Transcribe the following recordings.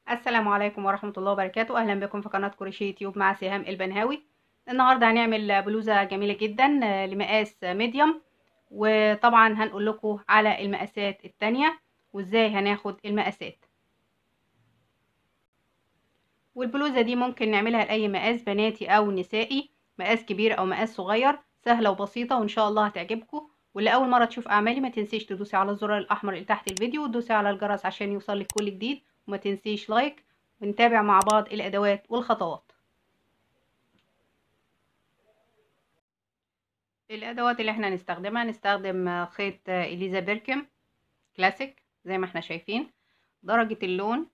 السلام عليكم ورحمة الله وبركاته. أهلا بكم في قناة كروشيه يوتيوب مع سهام البنهاوي. النهاردة هنعمل بلوزة جميلة جدا لمقاس ميديوم، وطبعا هنقول لكم على المقاسات التانية وازاي هناخد المقاسات. والبلوزة دي ممكن نعملها لأي مقاس، بناتي أو نسائي، مقاس كبير أو مقاس صغير، سهلة وبسيطة وإن شاء الله هتعجبكم. واللي أول مرة تشوف أعمالي ما تنسيش تدوسي على الزرار الأحمر اللي تحت الفيديو وتدوسي على الجرس عشان يوصلك كل جديد، وما تنسيش لايك. ونتابع مع بعض الأدوات والخطوات. الأدوات اللي احنا هنستخدمها، نستخدم خيط إليزا بيركم كلاسيك زي ما احنا شايفين. درجة اللون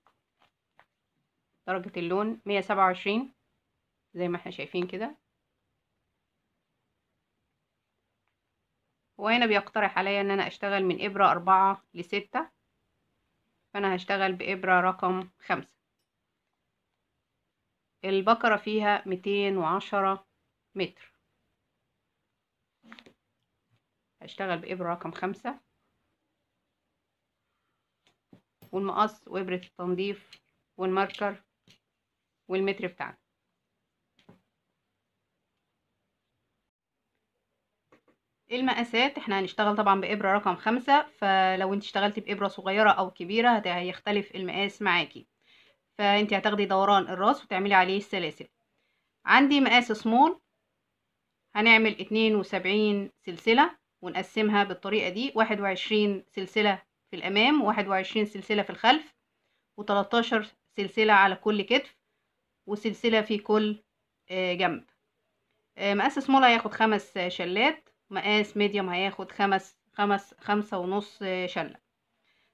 درجة اللون 127 زي ما احنا شايفين كده. وهنا بيقترح عليا ان انا اشتغل من ابرة 4 ل6، فانا هشتغل بابرة رقم 5. البكرة فيها 210 متر، هشتغل بابرة رقم 5. والمقص وابرة التنظيف والماركر والمتر بتاعنا. المقاسات احنا هنشتغل طبعا بإبرة رقم 5، فلو انت اشتغلتي بإبرة صغيرة او كبيرة هيختلف المقاس معاكي. فانت هتاخدي دوران الراس وتعملي عليه السلاسل. عندي مقاس سمول، هنعمل 72 سلسلة ونقسمها بالطريقة دي: 21 سلسلة في الأمام، 21 سلسلة في الخلف، و13 سلسلة على كل كتف، وسلسلة في كل جنب. مقاس سمول هياخد 5 شلات، مقاس ميديوم هياخد 5.5 شلة.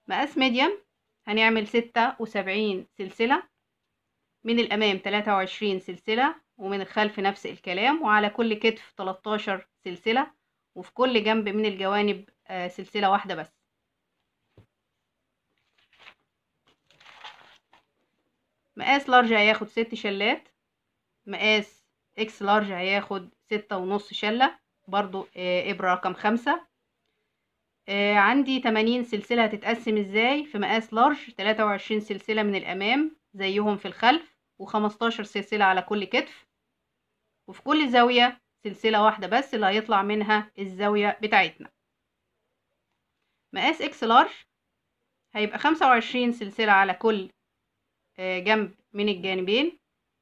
مقاس ميديوم هنعمل 76 سلسلة، من الأمام 23 سلسلة، ومن الخلف نفس الكلام، وعلى كل كتف 13 سلسلة، وفي كل جنب من الجوانب سلسلة واحدة بس. مقاس لارج هياخد 6 شلات، مقاس اكس لارج هياخد 6.5 شلة، برضو إبرة رقم 5. عندي 80 سلسلة هتتقسم ازاي في مقاس لارج: 23 سلسلة من الأمام زيهم في الخلف، و15 سلسلة على كل كتف، وفي كل زاوية سلسلة واحدة بس اللي هيطلع منها الزاوية بتاعتنا. مقاس اكس لارج هيبقى 25 سلسلة على كل جنب من الجانبين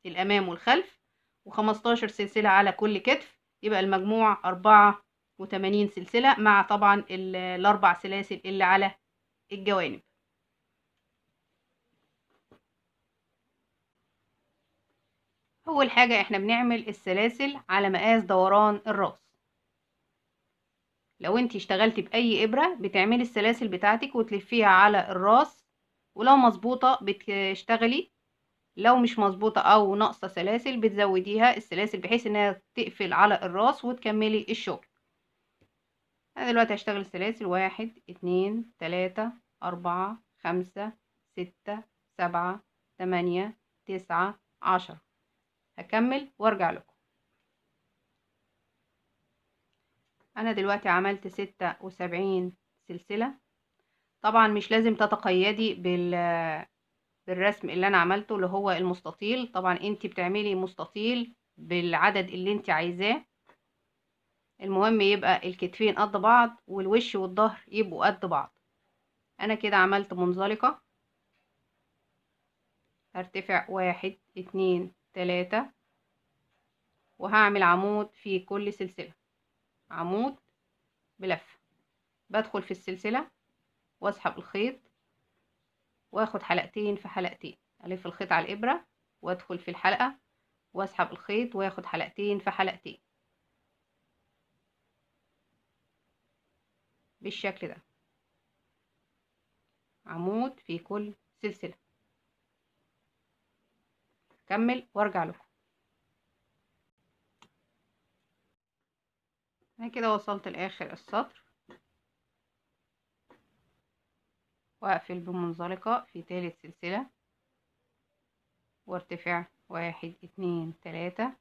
الأمام والخلف، و15 سلسلة على كل كتف، يبقى المجموع 84 سلسلة مع طبعا الأربع سلاسل اللي على الجوانب. أول حاجة احنا بنعمل السلاسل على مقاس دوران الراس. لو انتي اشتغلتي بأي إبرة بتعملي السلاسل بتاعتك وتلفيها على الراس، ولو مظبوطة بتشتغلي، لو مش مظبوطة أو ناقصة سلاسل بتزوديها السلاسل بحيث انها تقفل على الراس وتكملي الشغل. أنا دلوقتي هشتغل السلاسل: 1 2 3 4 5 6 7 8 9 10. هكمل وارجع لكم. انا دلوقتي عملت 76 سلسلة. طبعا مش لازم تتقيدي بالرسم اللي انا عملته اللي هو المستطيل، طبعا انتي بتعملي مستطيل بالعدد اللي انتي عايزاه. المهم يبقى الكتفين قد بعض والوش والظهر يبقوا قد بعض. انا كده عملت منزلقة. هرتفع 1 2 3، وهعمل عمود في كل سلسلة، عمود بلف. بدخل في السلسلة واسحب الخيط واخد حلقتين في حلقتين، الف الخيط على الابرة وادخل في الحلقة واسحب الخيط واخد حلقتين في حلقتين بالشكل ده، عمود في كل سلسلة. كمل وارجع لكم. انا كده وصلت لاخر السطر، واقفل بمنزلقة في تالت سلسلة وارتفع 1 2 3.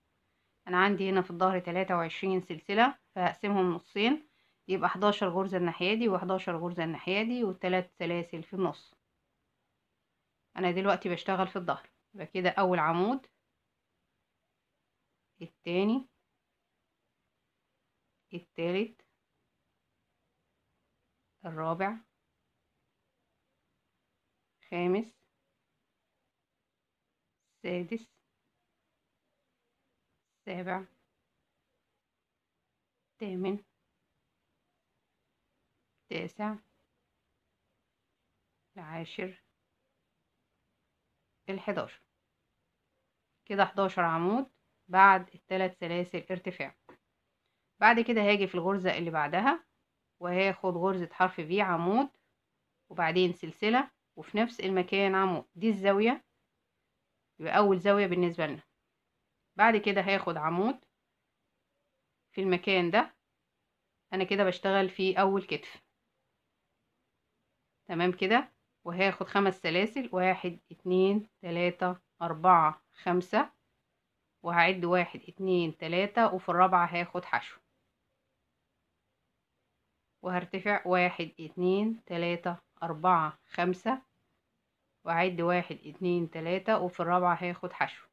انا عندي هنا في الظهر 23 سلسلة، فهقسمهم نصين، يبقى 11 غرزة الناحية دي و11 غرزة الناحية دي، و3 سلاسل في النص. انا دلوقتي بشتغل في الظهر. يبقى كده اول عمود، التاني، التالت، الرابع، خامس، سادس، سابع، تامن، تاسع، العاشر، الحداشر. كده 11 عمود بعد الثلاث سلاسل ارتفاع. بعد كده هاجي في الغرزة اللي بعدها وهاخد غرزة حرف في عمود، وبعدين سلسلة، وفي نفس المكان عمود. دي الزاوية، يبقى أول زاوية بالنسبة لنا. بعد كده هاخد عمود في المكان ده، أنا كده بشتغل في أول كتف. تمام كده. وهاخد 5 سلاسل، 1 2 3 4 5، وهعد 1 2 3، وفي الرابعة هاخد حشو، وهرتفع 1 2 3 4 5، وأعد 1 2 3، وفي الرابعة هاخد حشو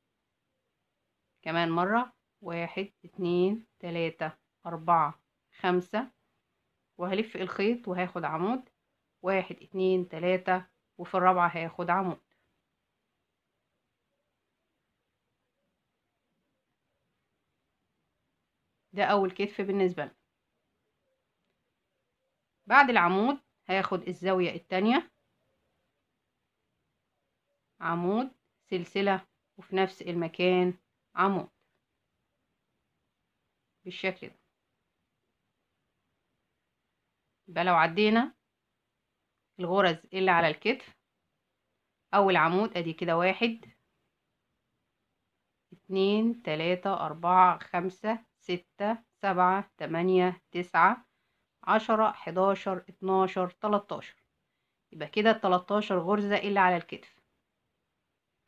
كمان مرة، 1 2 3 4 5، وهلف الخيط وهاخد عمود، 1 2 3، وفي الرابعة هاخد عمود. ده أول كتف بالنسبة لنا. بعد العمود هاخد الزاوية التانية، عمود، سلسلة، وفي نفس المكان عمود بالشكل ده. يبقى لو عدينا الغرز اللي على الكتف، أول عمود أدي كده 1 2 3 4 5 6 7 8 9 10 11 12 13. يبقى كده 13 غرزة اللي على الكتف،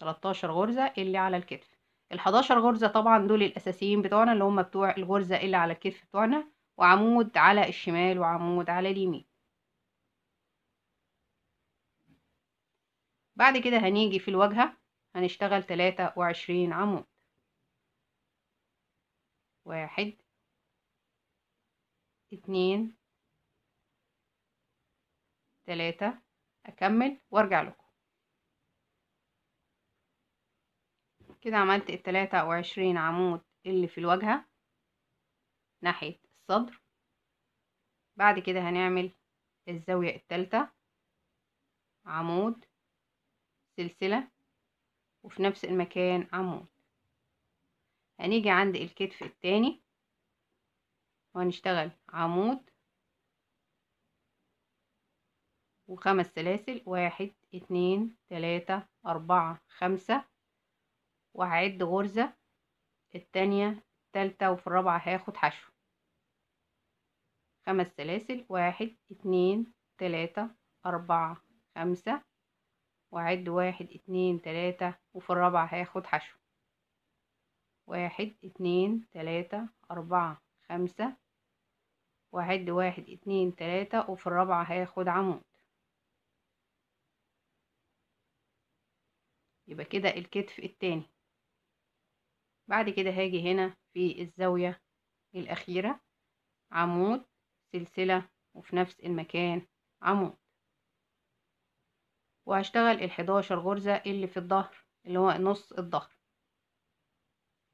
13 غرزة اللي على الكتف. ال11 غرزة طبعا دول الأساسيين بتوعنا، اللي هم بتوع الغرزة اللي على الكتف بتوعنا، وعمود على الشمال وعمود على اليمين. بعد كده هنيجي في الواجهة هنشتغل 23 عمود. 1 2 3، أكمل وأرجع لكم. كده عملت ال23 عمود اللي في الواجهة ناحية الصدر. بعد كده هنعمل الزاوية التالتة، عمود، سلسلة، وفي نفس المكان عمود. هنيجي عند الكتف التاني وهنشتغل عمود و5 سلاسل، 1 2 3 4 5، وهعد غرزة التانية التالتة، وفي الرابعة هاخد حشو. 5 سلاسل، 1 2 3 4 5، وأعد 1 2 3، وفي الرابعة هاخد حشو. 1 2 3 4 5، وأعد 1 2 3، وفي الرابعة هاخد عمود. يبقى كده الكتف التاني. بعد كده هاجي هنا في الزاوية الأخيرة، عمود، سلسلة، وفي نفس المكان عمود. وهشتغل ال11 غرزة اللي في الظهر، اللي هو نص الظهر.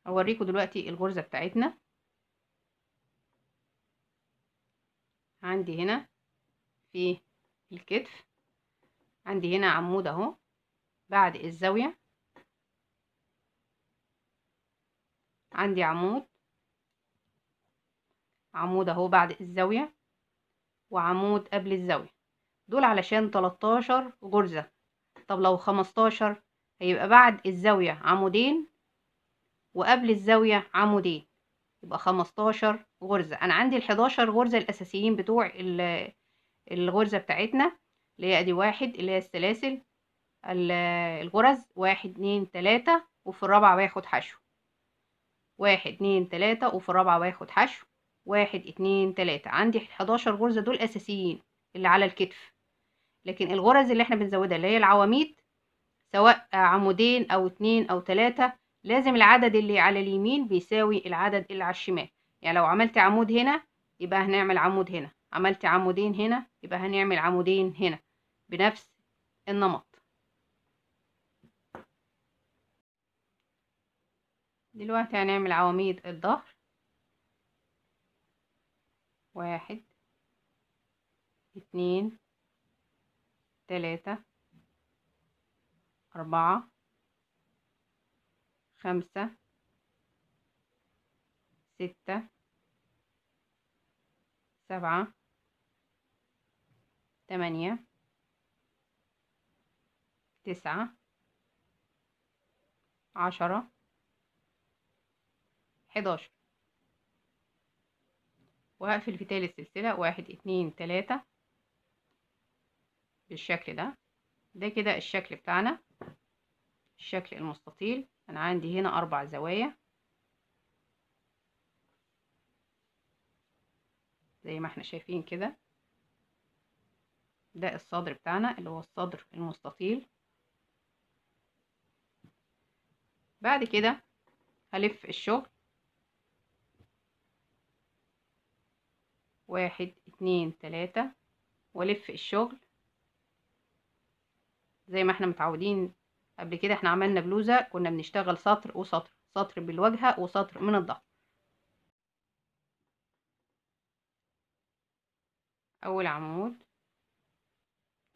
اوريكم دلوقتي الغرزة بتاعتنا. عندي هنا في الكتف، عندي هنا عمود اهو بعد الزاوية، عندي عمود اهو بعد الزاوية، وعمود قبل الزاوية. دول علشان 13 غرزة. طب لو 15 هيبقى بعد الزاوية عمودين وقبل الزاوية عمودين، يبقى 15 غرزة. انا عندي ال11 غرزة الاساسيين بتوع الغرزة بتاعتنا، اللي هي ادي 1 اللي هي السلاسل، الغرز 1 2 3، وفي الرابعة باخد حشو. 1 2 3، وفي الرابعة باخد حشو. 1 2 3. عندي 11 غرزة دول أساسيين اللي على الكتف. لكن الغرز اللي احنا بنزودها اللي هي العواميد سواء عمودين او 2 او 3، لازم العدد اللي على اليمين بيساوي العدد اللي على الشمال. يعني لو عملت عمود هنا يبقى هنعمل عمود هنا، عملت عمودين هنا يبقى هنعمل عمودين هنا بنفس النمط. دلوقتي هنعمل عواميد الظهر. 1 2 3 4 5 6 7 8 9 10 11. وهقفل في تالت سلسلة 1 2 3 بالشكل ده. ده كده الشكل بتاعنا، الشكل المستطيل. انا عندي هنا 4 زوايا زي ما احنا شايفين كده. ده الصدر بتاعنا اللي هو الصدر المستطيل. بعد كده هلف الشغل 1 2 3 والف الشغل زي ما احنا متعودين. قبل كده احنا عملنا بلوزة كنا بنشتغل سطر وسطر، سطر بالواجهة وسطر من الظهر. اول عمود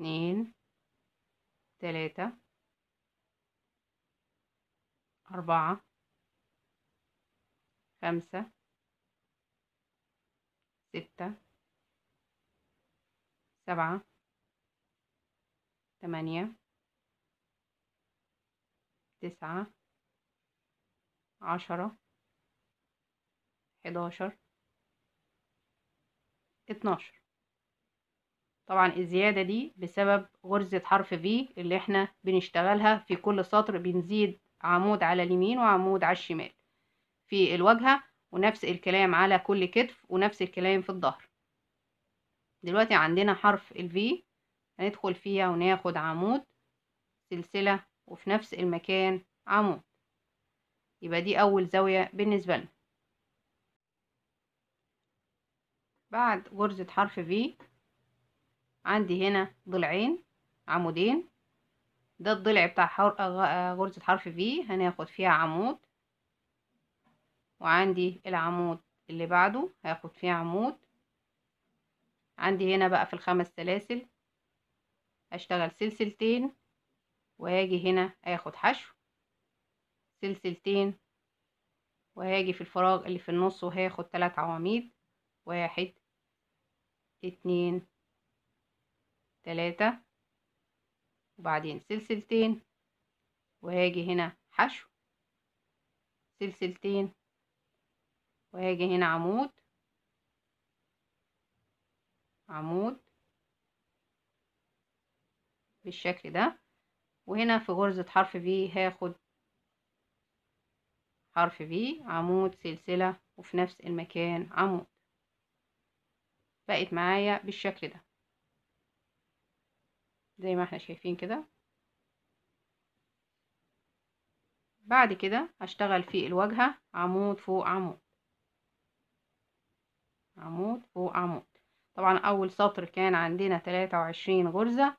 2 3 4 5 6 7 8 9 10 11 12. طبعا الزيادة دي بسبب غرزة حرف V اللي احنا بنشتغلها في كل سطر، بنزيد عمود على اليمين وعمود على الشمال في الواجهة، ونفس الكلام على كل كتف، ونفس الكلام في الظهر. دلوقتي عندنا حرف V هندخل فيها وناخد عمود سلسلة وفي نفس المكان عمود، يبقى دي أول زاوية بالنسبة لنا. بعد غرزة حرف V عندي هنا ضلعين عمودين. ده الضلع بتاع غرزة حرف V هناخد فيها عمود، وعندي العمود اللي بعده هاخد فيه عمود. عندي هنا بقى في الخمس سلاسل اشتغل سلسلتين، وهاجي هنا اخد حشو سلسلتين، وهاجي في الفراغ اللي في النص وهاخد 3 عواميد. 1 2 3 وبعدين سلسلتين، وهاجي هنا حشو سلسلتين، وهاجي هنا عمود عمود بالشكل ده. وهنا في غرزة حرف V هاخد حرف V عمود سلسلة وفي نفس المكان عمود. بقت معايا بالشكل ده زي ما احنا شايفين كده. بعد كده هشتغل في الواجهة عمود فوق عمود، عمود فوق عمود. طبعا اول سطر كان عندنا 23 غرزة،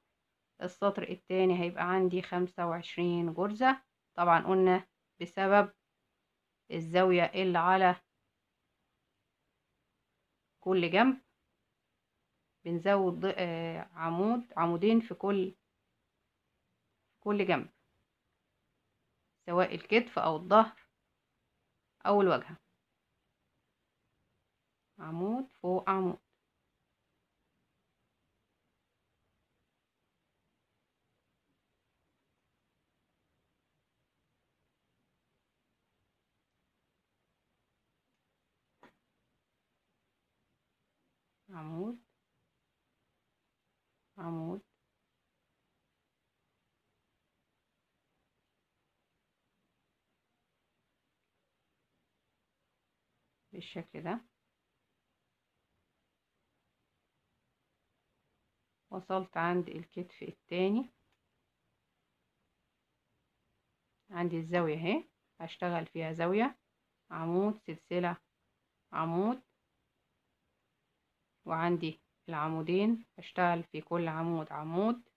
السطر التاني هيبقى عندي 25 غرزة. طبعا قلنا بسبب الزاوية اللي على كل جنب بنزود عمودين في كل جنب، سواء الكتف او الظهر او الواجهة. عمود فوق عمود. عمود عمود بالشكل ده. وصلت عند الكتف التاني عندي الزاوية اهي، هشتغل فيها زاوية، عمود، سلسلة، عمود، وعندي العمودين هشتغل في كل عمود عمود،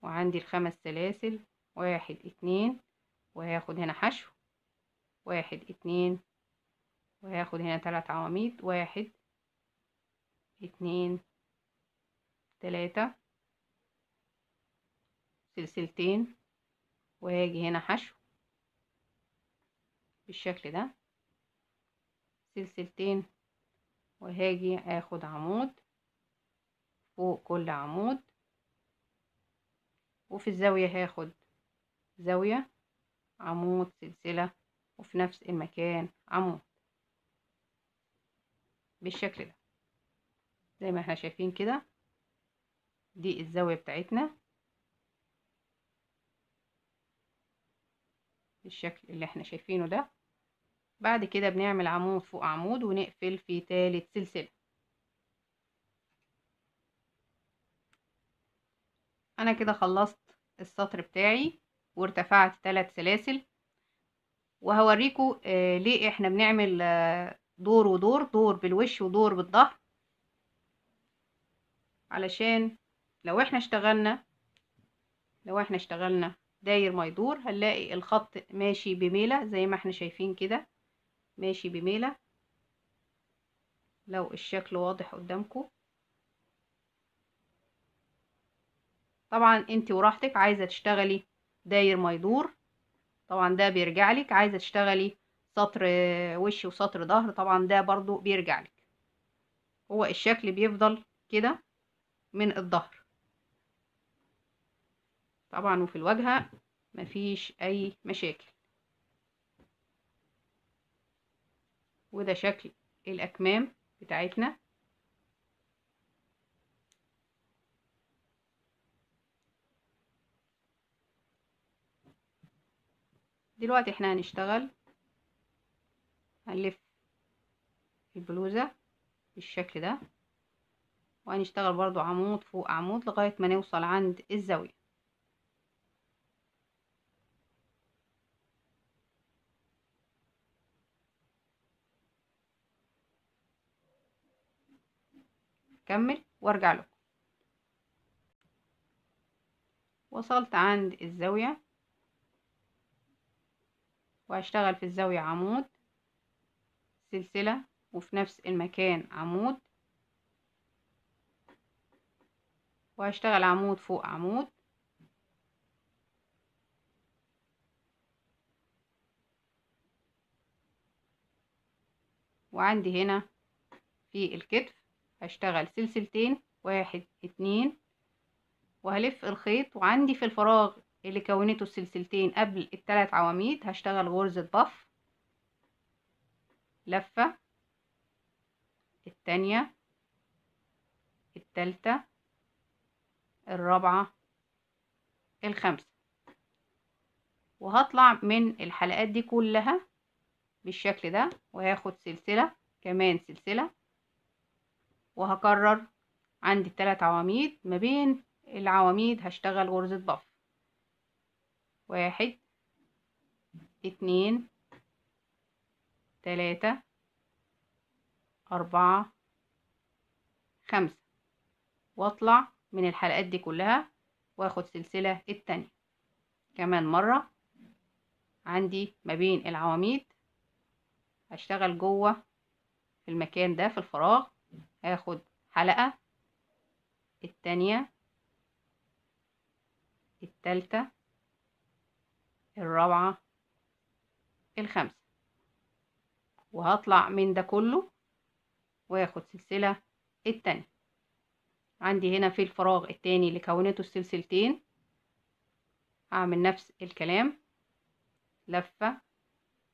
وعندي الخمس سلاسل، 1 2، وهاخد هنا حشو، 1 2، وهاخد هنا 3 عواميد، 1 2 3، سلسلتين، وهاجي هنا حشو بالشكل ده، سلسلتين، وهاجي اخد عمود فوق كل عمود، وفي الزاوية هاخد زاوية، عمود، سلسلة، وفي نفس المكان عمود بالشكل ده زي ما احنا شايفين كده. دي الزاوية بتاعتنا بالشكل اللي احنا شايفينه ده. بعد كده بنعمل عمود فوق عمود ونقفل في تالت سلسلة. انا كده خلصت السطر بتاعي وارتفعت 3 سلاسل، وهوريكم ليه احنا بنعمل دور ودور، دور بالوش ودور بالظهر، علشان لو احنا اشتغلنا داير ما يدور هنلاقي الخط ماشي بميلة زي ما احنا شايفين كده، ماشي بميلة. لو الشكل واضح قدامكم، طبعا انت وراحتك، عايزة تشتغلي داير ما يدور طبعا ده بيرجع لك، عايزة تشتغلي سطر وش وسطر ظهر طبعا ده برضو بيرجع لك. هو الشكل بيفضل كده من الظهر طبعا، وفي الواجهة مفيش اي مشاكل. وده شكل الاكمام بتاعتنا. دلوقتي احنا هنلف البلوزة بالشكل ده، وهنشتغل برضو عمود فوق عمود لغاية ما نوصل عند الزاوية. كمل وارجع لكم. وصلت عند الزاوية، وهشتغل في الزاوية عمود، سلسلة، وفي نفس المكان عمود، وهشتغل عمود فوق عمود، وعندي هنا في الكتف هشتغل سلسلتين، 1 2، وهلف الخيط، وعندي في الفراغ اللي كونته السلسلتين قبل ال3 عواميد هشتغل غرزة بف، لفة، التانية، التالتة، الرابعة، الخامسة، وهطلع من الحلقات دي كلها بالشكل ده، وهاخد سلسلة كمان سلسلة، وهكرر عندي 3 عواميد، ما بين العواميد هشتغل غرزة بف، 1 2 3 4 5، واطلع من الحلقات دي كلها واخد سلسلة التانية كمان مرة. عندي ما بين العواميد هشتغل جوه في المكان ده في الفراغ، هاخد حلقة، التانية، التالتة، الرابعة، الخامسة، وهطلع من ده كله واخد سلسلة التانية. عندي هنا في الفراغ التاني اللي كونته السلسلتين هعمل نفس الكلام، لفة،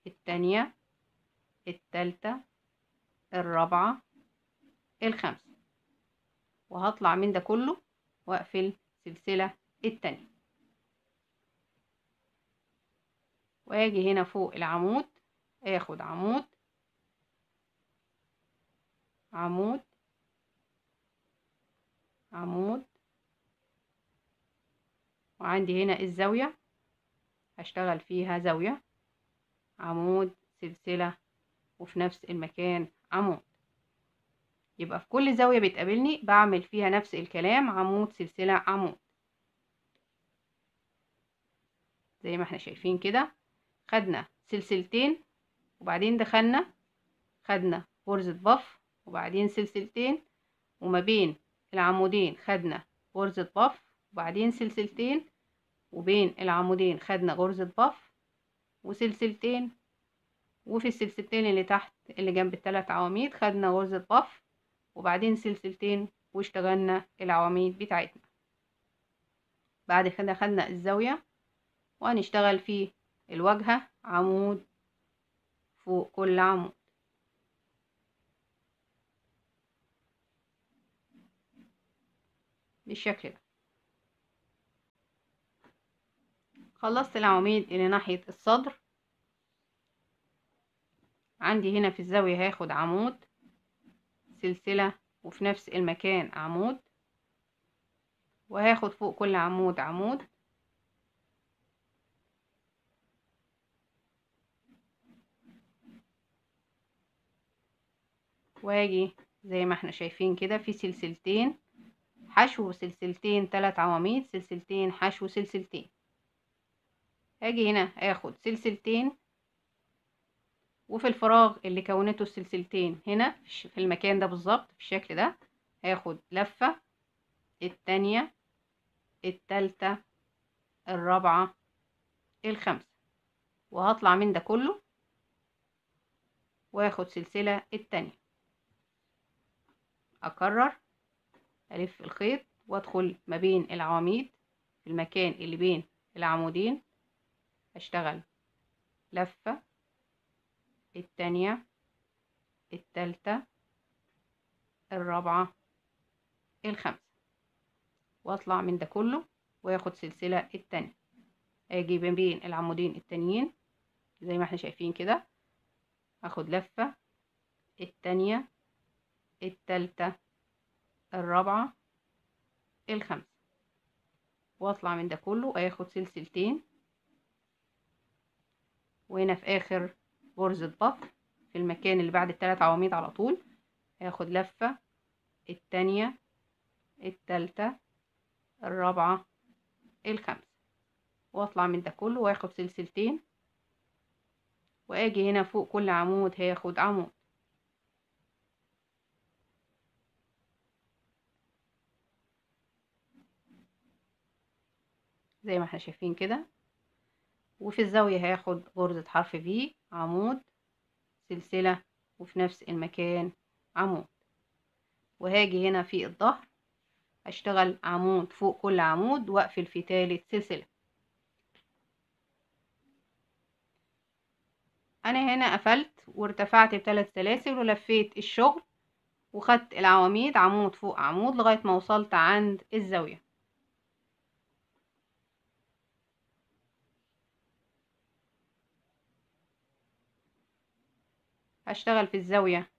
التانية، التالتة، الرابعة، الخامسة، وهطلع من ده كله واقفل سلسلة التانية، واجي هنا فوق العمود اخد عمود، عمود، عمود، وعندي هنا الزاوية هشتغل فيها زاوية، عمود، سلسلة، وفي نفس المكان عمود. يبقى في كل زاوية بتقابلني بعمل فيها نفس الكلام، عمود، سلسلة، عمود، زي ما احنا شايفين كده. خدنا سلسلتين وبعدين دخلنا خدنا غرزة بف وبعدين سلسلتين، وما بين العمودين خدنا غرزة بف وبعدين سلسلتين، وبين العمودين خدنا غرزة بف وسلسلتين، وفي السلسلتين اللي تحت اللي جنب الثلاث عواميد خدنا غرزة بف وبعدين سلسلتين واشتغلنا العواميد بتاعتنا. بعد كده خدنا الزاوية وهنشتغل في الواجهة، عمود فوق كل عمود بالشكل ده. خلصت العواميد اللي ناحية الصدر. عندي هنا في الزاوية هاخد عمود، سلسلة، وفي نفس المكان عمود، وهاخد فوق كل عمود عمود، واجي زي ما احنا شايفين كده في سلسلتين حشو، سلسلتين، 3 عواميد، سلسلتين حشو، سلسلتين. هاجي هنا اخد سلسلتين، وفي الفراغ اللي كونته السلسلتين هنا في المكان ده بالظبط في الشكل ده هاخد لفة، التانية، التالتة، الرابعة، الخامسة، وهطلع من ده كله واخد سلسلة التانية، اكرر، الف الخيط وادخل ما بين العواميد في المكان اللي بين العمودين، اشتغل لفة، التانية، التالتة، الرابعة، الخامسة، واطلع من ده كله واخد سلسلة التانية، اجي ما بين العمودين التانيين زي ما احنا شايفين كده، اخد لفة، التانية، التالتة، الرابعة، الخامسة، واطلع من ده كله اخد سلسلتين، وهنا في اخر غرزة بف في المكان اللي بعد الثلاث عواميد على طول هاخد لفة، التانية، التالتة، الرابعة، الخامسة، واطلع من ده كله واخد سلسلتين، واجي هنا فوق كل عمود هاخد عمود، زي ما احنا شايفين كده. وفي الزاوية هاخد غرزة حرف في، عمود، سلسلة، وفي نفس المكان عمود، وهاجي هنا في الظهر اشتغل عمود فوق كل عمود واقفل في تالت سلسلة. انا هنا قفلت وارتفعت ب3 سلاسل ولفيت الشغل وخدت العواميد عمود فوق عمود لغاية ما وصلت عند الزاوية. هشتغل في الزاوية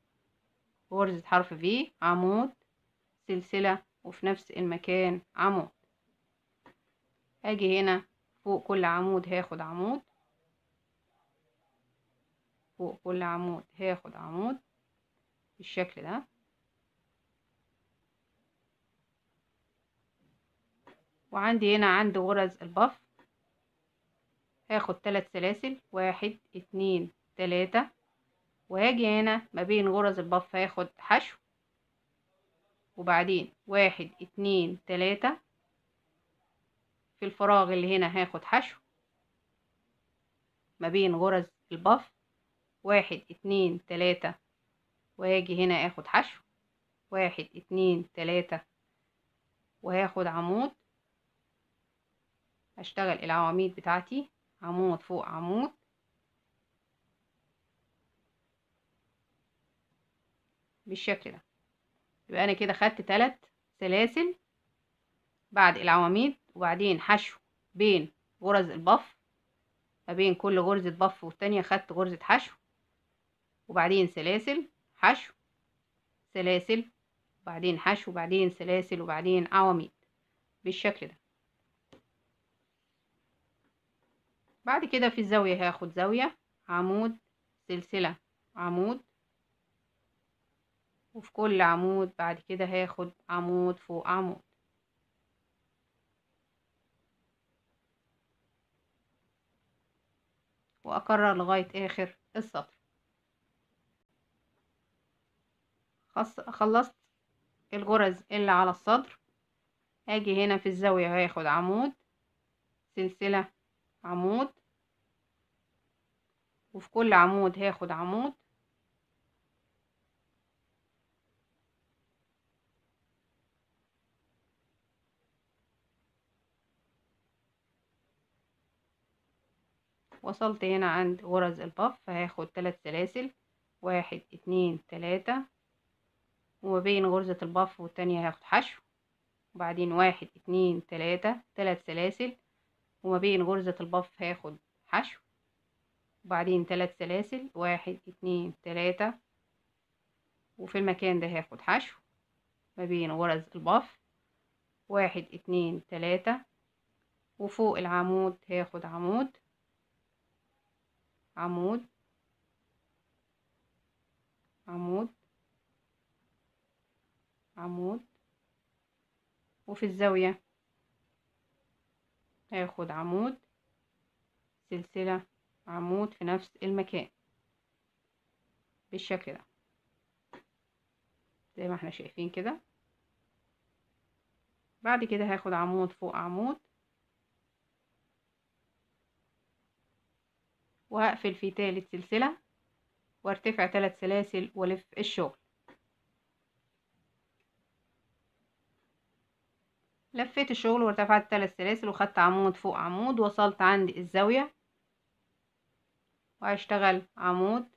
غرزة حرف في، عمود، سلسلة، وفي نفس المكان عمود، هاجي هنا فوق كل عمود هاخد عمود، فوق كل عمود هاخد عمود بالشكل ده، وعندي هنا عند غرز البف هاخد 3 سلاسل، 1 2 3، وهاجي هنا ما بين غرز البف هاخد حشو، وبعدين 1 2 3 في الفراغ اللي هنا هاخد حشو ما بين غرز البف، 1 2 3، وهاجي هنا اخد حشو، 1 2 3، وهاخد عمود، هشتغل العواميد بتاعتي عمود فوق عمود، بالشكل ده. يبقى انا كده خدت 3 سلاسل بعد العواميد، وبعدين حشو بين غرز البف، ما بين كل غرزة بف والتانية خدت غرزة حشو، وبعدين سلاسل، حشو، سلاسل، وبعدين حشو، وبعدين سلاسل، وبعدين عواميد بالشكل ده. بعد كده في الزاوية هاخد زاوية، عمود، سلسلة، عمود، وفي كل عمود بعد كده هاخد عمود فوق عمود، واكرر لغاية اخر السطر. خلصت الغرز اللي على الصدر، اجي هنا في الزاوية هاخد عمود، سلسلة، عمود، وفي كل عمود هاخد عمود، وصلت هنا عند غرز البف، فهاخد 3 سلاسل، 1 2 3، وما بين غرزة البف والتانية هاخد حشو، وبعدين 1 2 3، 3 سلاسل، وما بين غرزة البف هاخد حشو، وبعدين 3 سلاسل، 1 2 3، وفي المكان ده هاخد حشو ما بين غرز البف، 1 2 3، وفوق العمود هاخد عمود، عمود، عمود، عمود، وفي الزاوية هاخد عمود، سلسلة، عمود في نفس المكان بالشكل ده زي ما احنا شايفين كده. بعد كده هاخد عمود فوق عمود، وهقفل في تالت سلسلة، وارتفع 3 سلاسل والف الشغل. لفيت الشغل وارتفعت 3 سلاسل وخدت عمود فوق عمود، وصلت عند الزاوية وهشتغل عمود،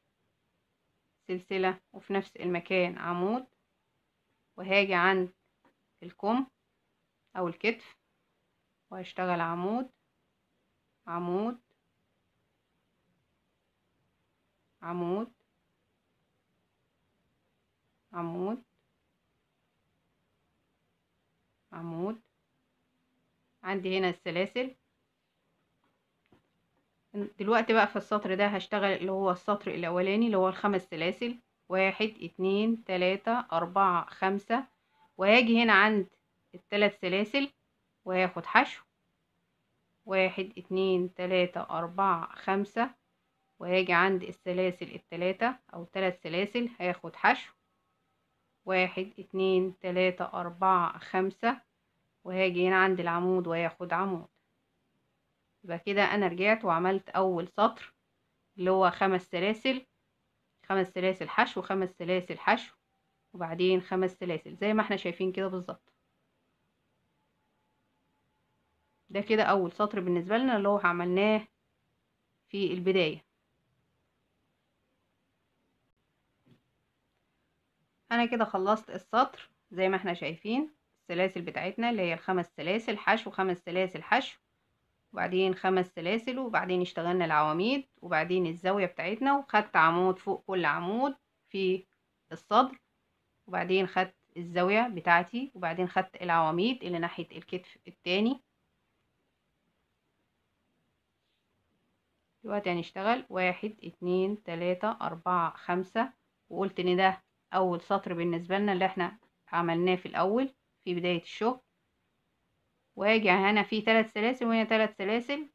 سلسلة، وفي نفس المكان عمود، وهاجي عند الكم او الكتف وهشتغل عمود، عمود، عمود، عمود، عمود. عندي هنا السلاسل. دلوقتي بقى في السطر ده هشتغل اللي هو السطر الاولاني اللي هو ال5 سلاسل، 1 2 3 4 5، وهاجي هنا عند ال3 سلاسل وهاخد حشو، 1 2 3 4 5، وهاجي عند السلاسل التلاتة او 3 سلاسل هاخد حشو، 1 2 3 4 5، وهاجي هنا عند العمود وهاخد عمود. يبقى كده انا رجعت وعملت اول سطر اللي هو 5 سلاسل، 5 سلاسل حشو، 5 سلاسل حشو، وبعدين 5 سلاسل زي ما احنا شايفين كده بالظبط. ده كده اول سطر بالنسبة لنا اللي هو عملناه في البداية. انا كده خلصت السطر زي ما احنا شايفين، السلاسل بتاعتنا اللي هي ال5 سلاسل حشو، 5 سلاسل حشو، وبعدين 5 سلاسل، وبعدين اشتغلنا العواميد، وبعدين الزاوية بتاعتنا، وخدت عمود فوق كل عمود في الصدر، وبعدين خدت الزاوية بتاعتي، وبعدين خدت العواميد اللي ناحية الكتف التاني. دلوقتي هنشتغل 1 2 3 4 5، وقلت ان ده اول سطر بالنسبة لنا اللي احنا عملناه في الاول في بداية الشغل. وهاجي هنا في 3 سلاسل وهنا 3 سلاسل،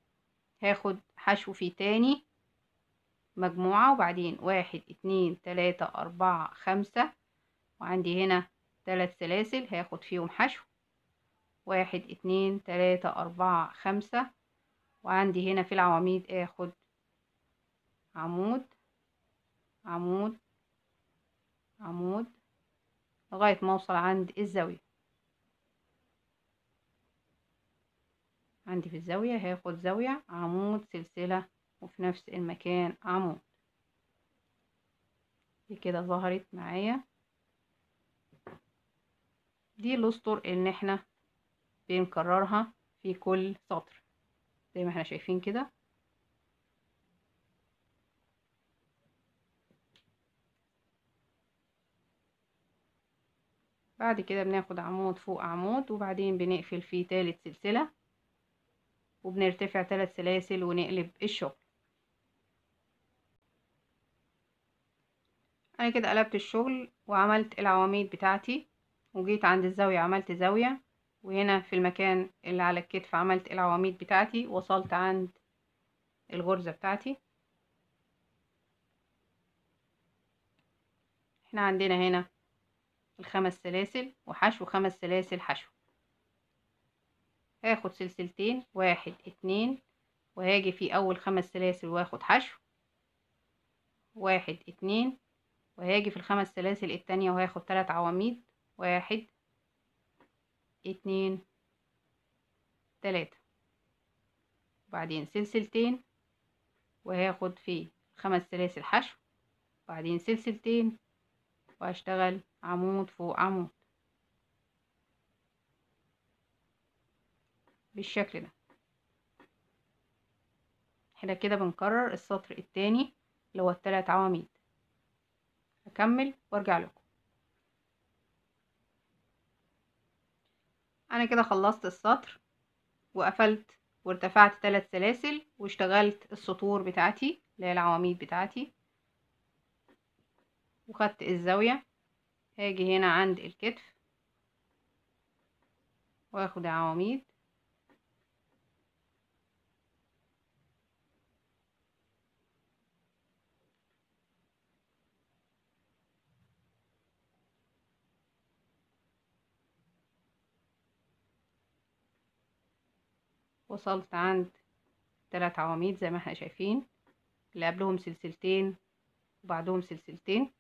هاخد حشو في تاني مجموعة، وبعدين 1 2 3 4 5، وعندي هنا 3 سلاسل هاخد فيهم حشو، 1 2 3 4 5، وعندي هنا في العواميد اخد عمود، عمود، عمود، لغاية ما اوصل عند الزاوية. عندي في الزاوية هاخد زاوية، عمود، سلسلة، وفي نفس المكان عمود. دي كده ظهرت معايا. دي الاسطر اللي احنا بنكررها في كل سطر زي ما احنا شايفين كده. بعد كده بناخد عمود فوق عمود، وبعدين بنقفل فيه تالت سلسلة، وبنرتفع 3 سلاسل ونقلب الشغل. انا كده قلبت الشغل وعملت العواميد بتاعتي، وجيت عند الزاوية عملت زاوية، وهنا في المكان اللي على الكتف عملت العواميد بتاعتي، وصلت عند الغرزة بتاعتي. احنا عندنا هنا الخمس سلاسل وحشو، 5 سلاسل حشو. هاخد سلسلتين، 1 2، وهاجي في اول 5 سلاسل واخد حشو 1 2، وهاجي في ال5 سلاسل التانية وهاخد 3 عواميد 1 2 3، وبعدين سلسلتين وهاخد في 5 سلاسل حشو، وبعدين سلسلتين، وهشتغل عمود فوق عمود بالشكل ده. احنا كده بنكرر السطر التاني اللي هو ال3 عواميد. هكمل وارجع لكم. انا كده خلصت السطر وقفلت وارتفعت 3 سلاسل واشتغلت السطور بتاعتي اللي هي العواميد بتاعتي، وخدت الزاوية. هاجي هنا عند الكتف واخد عواميد، وصلت عند 3 عواميد زي ما احنا شايفين، اللي قبلهم سلسلتين وبعدهم سلسلتين.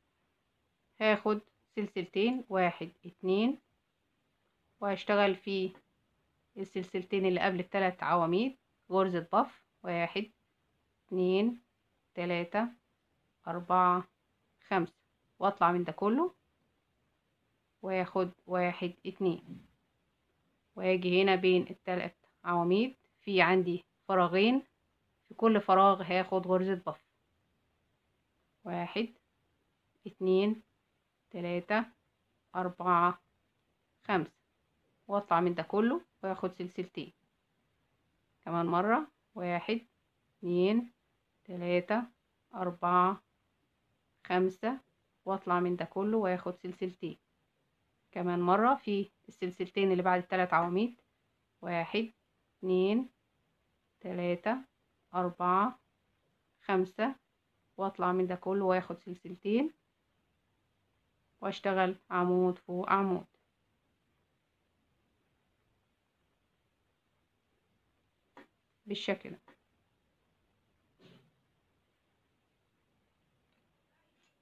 هاخد سلسلتين 1 2، وهشتغل في السلسلتين اللي قبل ال3 عواميد غرزة بف 1 2 3 4 5، واطلع من ده كله واخد 1 2، واجي هنا بين ال3 عواميد في عندي فراغين، في كل فراغ هاخد غرزة بف 1 2 3 4 5، واطلع من ده كله واخد سلسلتين كمان مرة 1 2 3 4 5، واطلع من ده كله واخد سلسلتين كمان مرة في السلسلتين اللي بعد ال3 عواميد 1 2 3 4 5، واطلع من ده كله واخد سلسلتين واشتغل عمود فوق عمود بالشكل ده.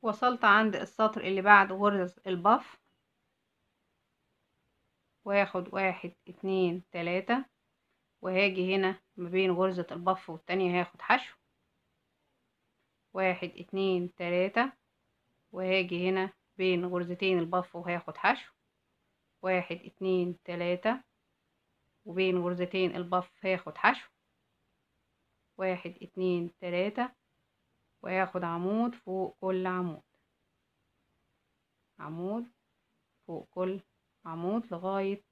وصلت عند السطر اللي بعد غرز البف، واخد 1 2 3، وهاجي هنا ما بين غرزة البف والتانية هاخد حشو 1 2 3، وهاجي هنا بين غرزتين البف وهاخد حشو 1 2 3، وبين غرزتين البف هاخد حشو 1 2 3، وهاخد عمود فوق كل عمود، عمود فوق كل عمود لغاية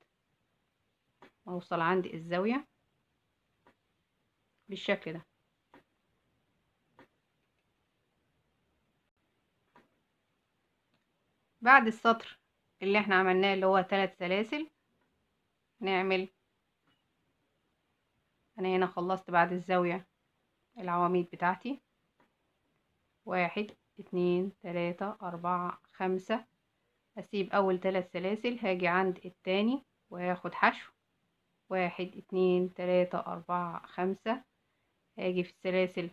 ما اوصل عند الزاوية بالشكل ده. بعد السطر اللي احنا عملناه اللي هو 3 سلاسل نعمل، انا هنا خلصت بعد الزاوية العواميد بتاعتي 1 2 3 4 5، اسيب اول 3 سلاسل هاجي عند التاني وهاخد حشو 1 2 3 4 5، هاجي في السلاسل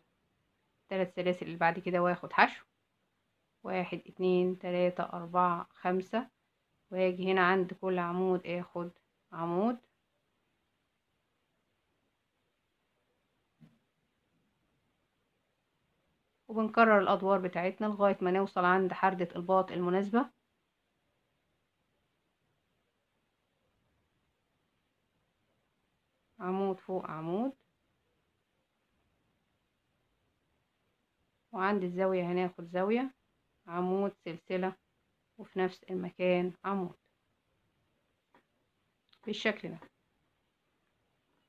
3 سلاسل اللي بعد كده واخد حشو 1 2 3 4 5، وهاجي هنا عند كل عمود اخد عمود، وبنكرر الادوار بتاعتنا لغاية ما نوصل عند حردة الباط المناسبة. عمود فوق عمود، وعند الزاوية هناخد زاوية عمود سلسلة، وفي نفس المكان عمود بالشكل ده.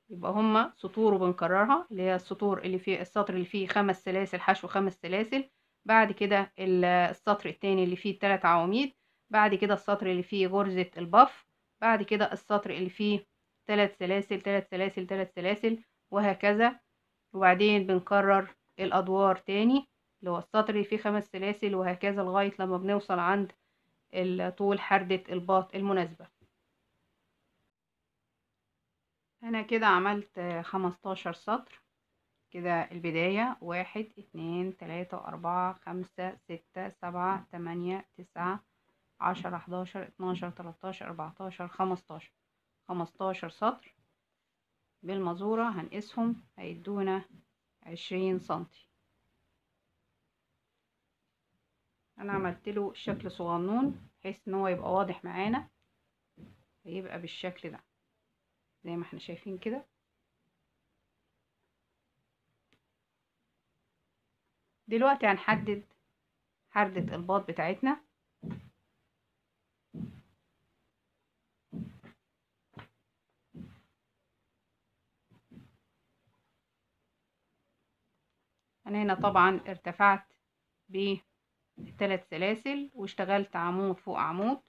يبقى هما سطور وبنكررها، اللي هي السطور اللي فيه السطر اللي فيه 5 سلاسل حشو 5 سلاسل، بعد كده السطر التاني اللي فيه 3 عواميد، بعد كده السطر اللي فيه غرزة البف، بعد كده السطر اللي فيه 3 سلاسل 3 سلاسل 3 سلاسل، وهكذا. وبعدين بنكرر الأدوار تاني، اللي هو السطر اللي فيه 5 سلاسل، وهكذا لغاية لما بنوصل عند طول حردة الباط المناسبة. أنا كده عملت 15 سطر. كده البداية 1 2 3 4 5 6 7 8 9 10 11 12 13 14 15 سطر بالمزورة، هنقيسهم هيدونا 20 سنتي. أنا عملت له شكل صغنون بحيث إن هو يبقى واضح معانا، هيبقى بالشكل ده زي ما احنا شايفين كده. دلوقتي هنحدد حردة الباط بتاعتنا. أنا هنا طبعا ارتفعت ب3 سلاسل واشتغلت عمود فوق عمود،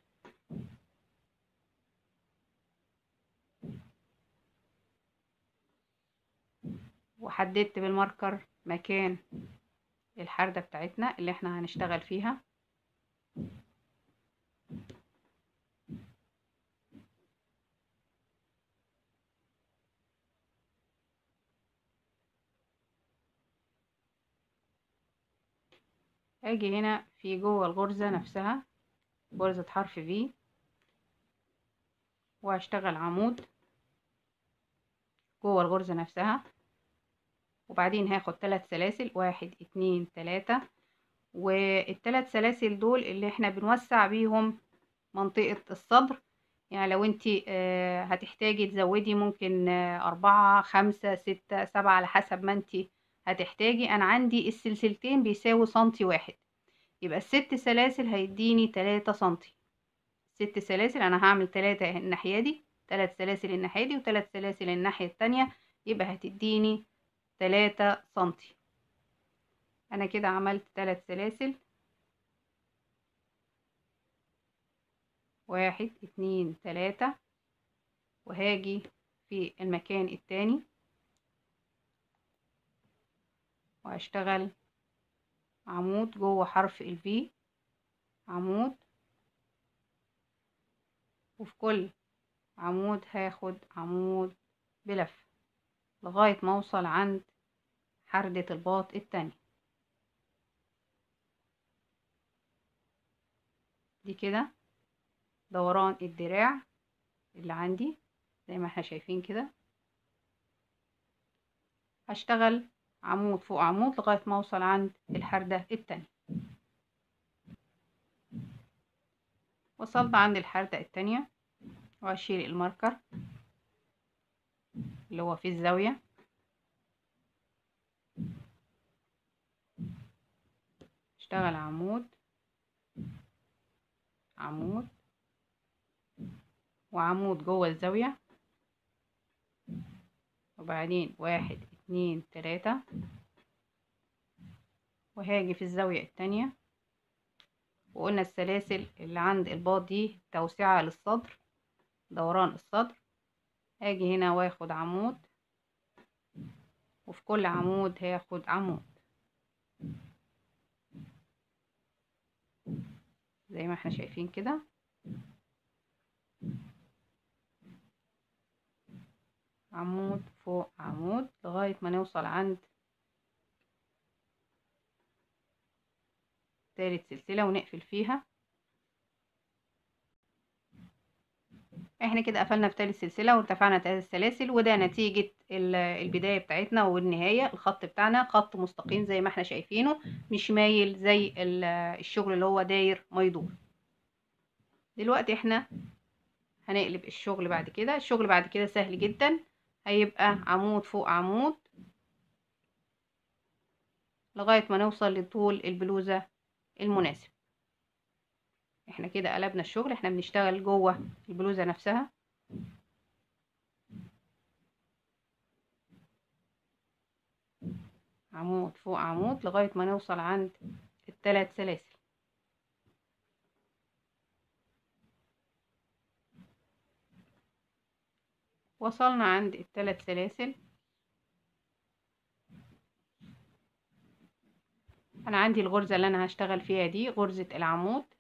وحددت بالماركر مكان الحردة بتاعتنا اللي احنا هنشتغل فيها. اجي هنا في جوه الغرزة نفسها، غرزة حرف في، وهشتغل عمود جوه الغرزة نفسها، وبعدين هاخد 3 سلاسل 1 2 3، والثلاث سلاسل دول اللي احنا بنوسع بيهم منطقة الصدر. يعني لو انتي هتحتاجي تزودي ممكن 4 5 6 7 على حسب ما انتي هتحتاجي. انا عندي السلسلتين بيساوي سنتي واحد، يبقى الست سلاسل هيديني 3 سنتي. 6 سلاسل انا هعمل 3 الناحية دي، 3 سلاسل الناحية دي، و3 سلاسل الناحية التانية، يبقى هتديني 3 سنتي. انا كده عملت 3 سلاسل 1 2 3، وهاجي في المكان التاني وهشتغل عمود جوه حرف الفي، عمود، وفي كل عمود هاخد عمود بلف لغاية ما اوصل عند حردة الباط التاني. دي كده دوران الدراع اللي عندي زي ما احنا شايفين كده. هشتغل عمود فوق عمود لغاية ما اوصل عند الحردة التانية. وصلت عند الحردة التانية وهشيل الماركر اللي هو في الزاوية، اشتغل عمود عمود وعمود جوه الزاوية، وبعدين 1 2 3، وهاجي في الزاوية التانية. وقلنا السلاسل اللي عند الباط دي توسعة للصدر، دوران الصدر. هاجي هنا واخد عمود، وفي كل عمود هاخد عمود زي ما احنا شايفين كده. عمود فوق عمود لغاية ما نوصل عند تالت سلسلة ونقفل فيها. احنا كده قفلنا في تالت سلسلة وارتفعنا 3 سلاسل، وده نتيجة البداية بتاعتنا والنهاية. الخط بتاعنا خط مستقيم زي ما احنا شايفينه، مش مايل زي الشغل اللي هو داير ما يدور. دلوقتي احنا هنقلب الشغل بعد كده. الشغل بعد كده سهل جدا، هيبقى عمود فوق عمود لغاية ما نوصل لطول البلوزة المناسب. احنا كده قلبنا الشغل، احنا بنشتغل جوه البلوزة نفسها. عمود فوق عمود لغاية ما نوصل عند ال3 سلاسل. وصلنا عند ال3 سلاسل. انا عندي الغرزة اللي انا هشتغل فيها دي غرزة العمود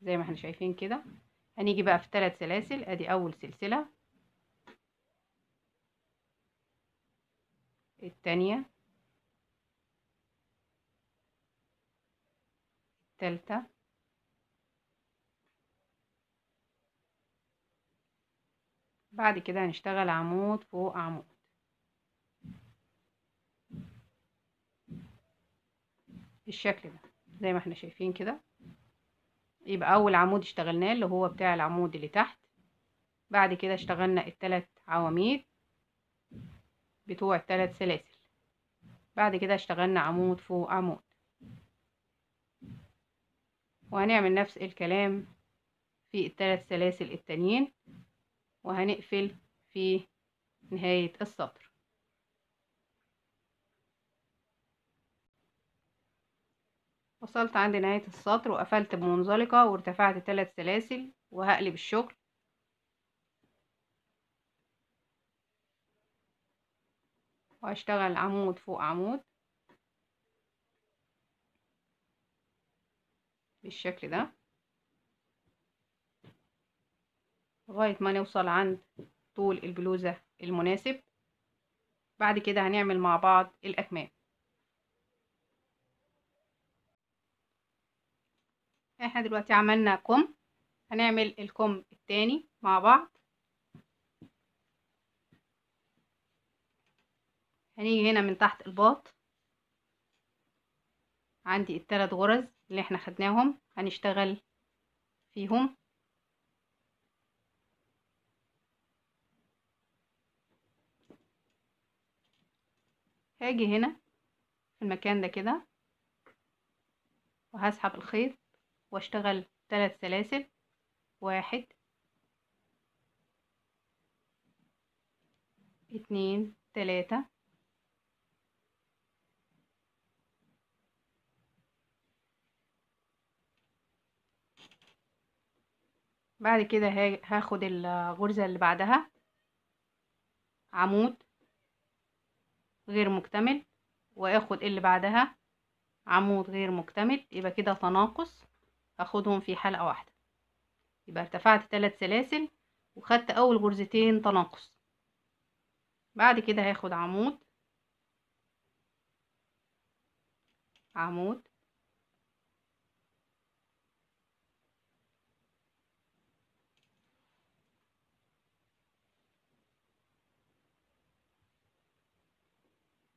زي ما احنا شايفين كده. هنيجي بقى في 3 سلاسل، ادي اول سلسلة، التانية، التالتة، بعد كده هنشتغل عمود فوق عمود بالشكل ده زي ما احنا شايفين كده. يبقى اول عمود اشتغلناه اللي هو بتاع العمود اللي تحت، بعد كده اشتغلنا ال3 عواميد بتوع ال3 سلاسل، بعد كده اشتغلنا عمود فوق عمود. وهنعمل نفس الكلام في ال3 سلاسل التانيين، وهنقفل في نهاية السطر. وصلت عند نهاية السطر وقفلت بمنزلقة وارتفعت 3 سلاسل، وهقلب الشغل. وهشتغل عمود فوق عمود بالشكل ده لغاية ما نوصل عند طول البلوزة المناسب. بعد كده هنعمل مع بعض الأكمام. احنا دلوقتي عملنا كم، هنعمل الكم التاني مع بعض. هنيجي هنا من تحت الباط، عندي ال3 غرز اللي احنا خدناهم هنشتغل فيهم. هاجي هنا في المكان ده كده وهسحب الخيط واشتغل 3 سلاسل، 1 2 3. بعد كده هاخد الغرزة اللي بعدها عمود غير مكتمل، واخد اللي بعدها عمود غير مكتمل، يبقى كده تناقص، هاخدهم في حلقة واحدة. يبقى ارتفعت 3 سلاسل وخدت اول غرزتين تناقص. بعد كده هاخد عمود عمود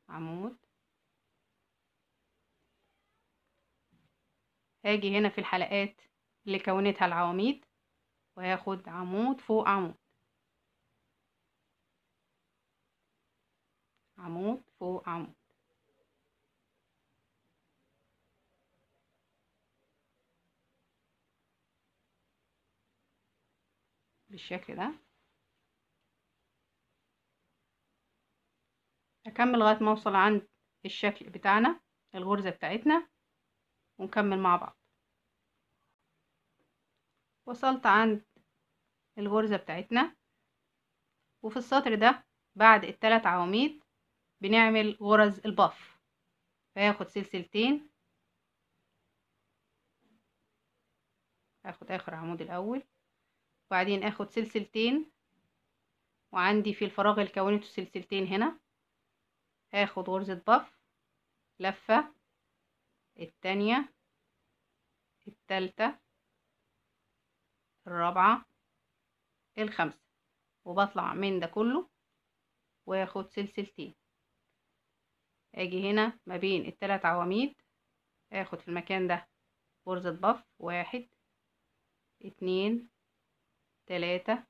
عمود. هاجي هنا في الحلقات اللي كونتها العواميد وهاخد عمود فوق عمود، عمود فوق عمود بالشكل ده. هكمل لغاية ما اوصل عند الشكل بتاعنا الغرزة بتاعتنا ونكمل مع بعض. وصلت عند الغرزة بتاعتنا، وفي السطر ده بعد ال3 عواميد بنعمل غرز الباف. فهاخد سلسلتين، هاخد اخر عمود الاول وبعدين اخد سلسلتين، وعندي في الفراغ اللي كونته سلسلتين هنا هاخد غرزة باف، لفة، التانية، التالتة، الرابعة، الخامسة، وبطلع من ده كله واخد سلسلتين. اجي هنا ما بين ال3 عواميد اخد في المكان ده غرزة باف، 1 2 3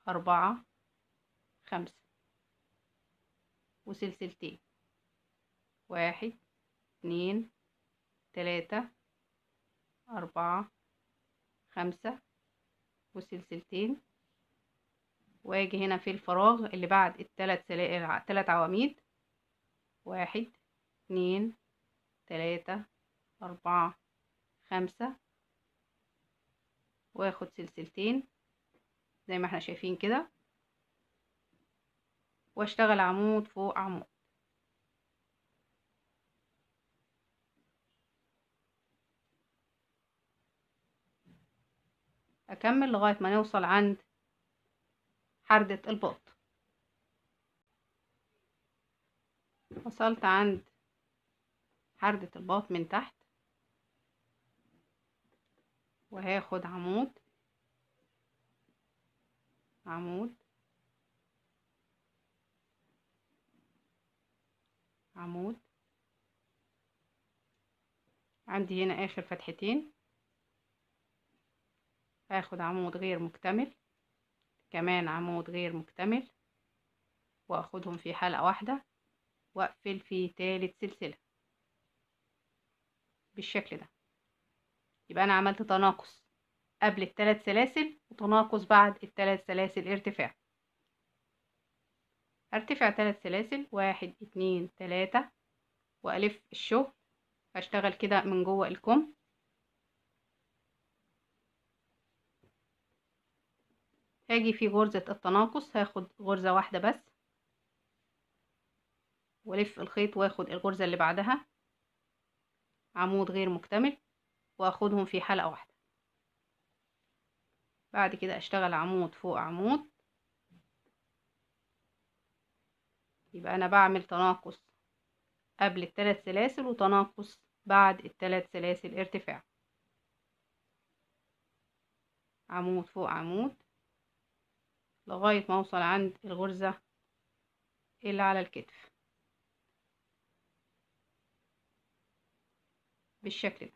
4 5 وسلسلتين، 1 2 3 4 5 وسلسلتين، واجي هنا في الفراغ اللي بعد التلات عواميد، 1 2 3 4 5، واخد سلسلتين زي ما احنا شايفين كده، واشتغل عمود فوق عمود. اكمل لغاية ما نوصل عند حردة الباط. وصلت عند حردة الباط من تحت، وهاخد عمود عمود عمود. عندي هنا اخر فتحتين، هاخد عمود غير مكتمل، كمان عمود غير مكتمل، واخدهم في حلقة واحدة، واقفل في تالت سلسلة بالشكل ده. يبقى انا عملت تناقص قبل الثلاث سلاسل وتناقص بعد الثلاث سلاسل ارتفاع. ارتفع 3 سلاسل، 1 2 3، والف الشغل. هشتغل كده من جوه الكم، هاجي في غرزة التناقص هاخد غرزة واحدة بس، والف الخيط واخد الغرزة اللي بعدها عمود غير مكتمل، واخدهم في حلقة واحدة. بعد كده اشتغل عمود فوق عمود. يبقى انا بعمل تناقص قبل الثلاث سلاسل وتناقص بعد الثلاث سلاسل ارتفاع. عمود فوق عمود لغاية ما اوصل عند الغرزة اللي على الكتف بالشكل ده.